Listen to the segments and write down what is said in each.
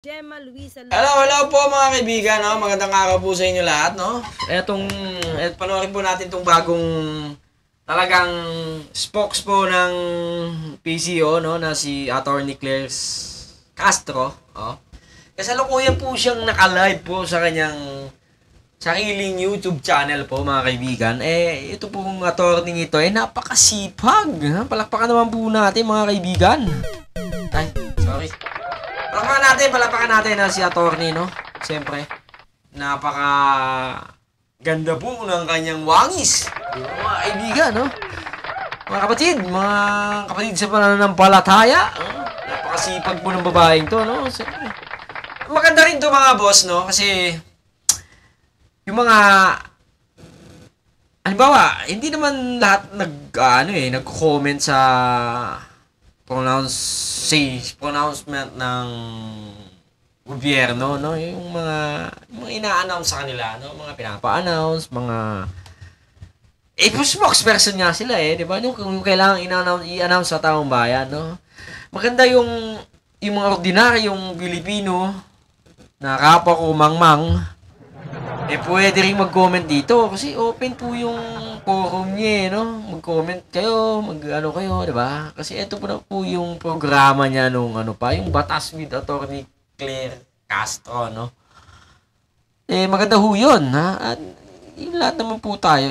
Gemma Luisa Hello po mga kaibigan, no? Magandang araw po sa inyo lahat, no? Panoorin po natin itong bagong talagang spokes po ng PCO, no? Na si Attorney Claire Castro, oh. Kasalukuyan po siyang naka-live po sa kanyang sariling YouTube channel po mga kaibigan. Ito pong attorney ito, napakasipag. Ha? Palakpakan naman po natin mga kaibigan. Ay, sorry. Palapakan natin na si attorney, no? Siyempre, napaka ganda po ng kanyang wangis. Mga kaibigan, no? Mga kapatid sa pananampalataya, napakasipag po ng babaeng to, no? Siyempre. Maganda rin to mga boss, no? Kasi, yung mga, halimbawa, hindi naman lahat nagko-comment sa pronouncement ng gobyerno, no? Yung mga ina-announce sa kanila, no? Mga pinapa-announce, mga spokesperson nga sila di ba? Yung kailangan i-announce sa taong bayan, no? Maganda yung mga ordinaryong Pilipino na kapwa ko mangmang, pwede rin mag-comment dito kasi open po yung forum niya, no? Mag-comment kayo, mag-ano kayo, di ba? Kasi ito po yung programa niya nung yung Batas with Attorney Claire Castro, no? Maganda ho yun, ha? At yung lahat naman po tayo,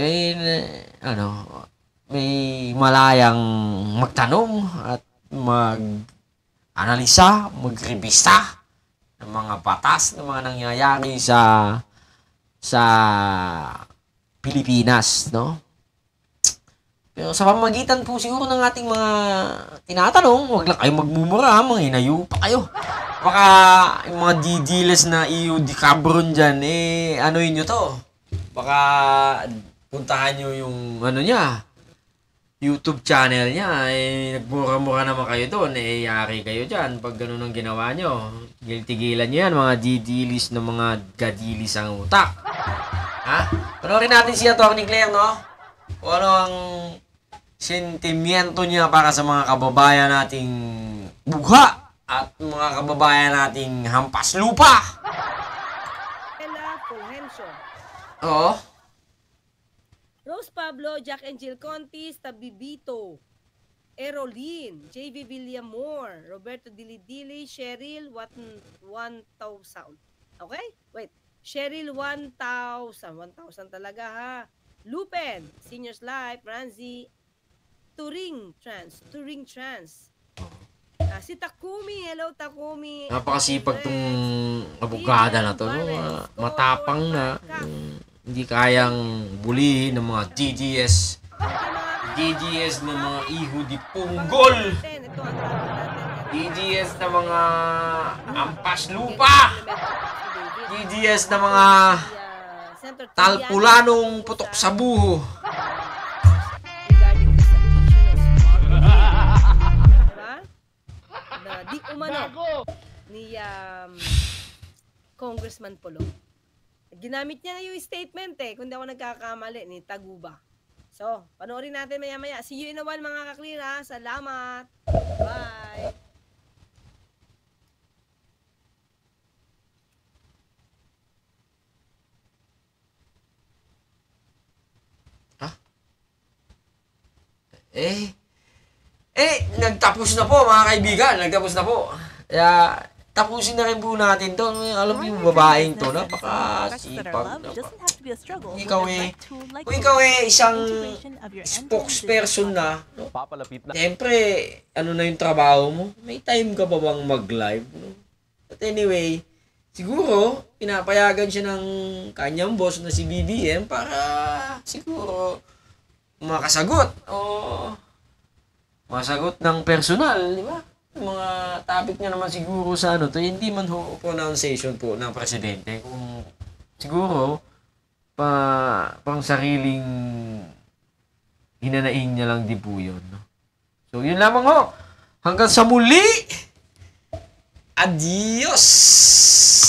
may malayang magtanong at mag-analisa, mag-revista ng mga batas, ng mga nangyayari sa Pilipinas, no? Pero sa pamamagitan po siguro ng ating mga tinatanong, huwag lang kayo magmumura, mga hinayo pa kayo. Baka yung mga didiles na iyo di cabron dyan, anuin nyo to. Baka puntahan nyo yung YouTube channel niya, nagmura-mura naman kayo doon, yari kayo dyan pag ganun ang ginawa nyo. Tigilan nyo yan, mga didilis na mga gadilis ang utak. Ha? Panoorin natin si Atty. Claire, no? Kung ano ang sentimiento niya para sa mga kababayan nating bugha at mga kababayan nating hampas lupa. Ella Fulgencio, Oo. Rose Pablo, Jack and Jill Contis, Tabibito, Erolin, JV Villamor, Roberto Dilidili, Cheryl 1,000. Okay? Wait. Cheryl 1,000. 1,000 talaga ha. Lupen, Seniors Life, Ranzi, Turing Trans. Si Takumi, hello Takumi. Napakasipag tong abogada na to, no? Matapang na. Hindi kayang bulihin ng mga DDS ng mga iho di punggol. DDS na mga ampas lupa. DDS na mga talpulanong putok sa buho. Di umano ni Congressman Polo. Ginamit niya na yung statement kung di ako nagkakamali, ni Taguba. So, panoorin natin maya-maya. See you in a while mga ka-clear ha. Salamat. Bye. Nagtapos na po mga kaibigan. Nagtapos na po. Kaya, tapusin na rin po natin to. Alam niyo, babaeng to, napakasipag. Kung ikaw isang spokesperson na, no? Siyempre, na yung trabaho mo? May time ka pa bang mag-live? No? But anyway, siguro, pinapayagan siya ng kanyang boss na si BBM para siguro makasagot o masagot ng personal, di ba? Mga topic niya naman siguro sa hindi man ho pronunciation po ng presidente. Kung siguro, pang sariling hinanaing niya lang din po yun. No? So, yun lamang ho. Hanggang sa muli! Adios!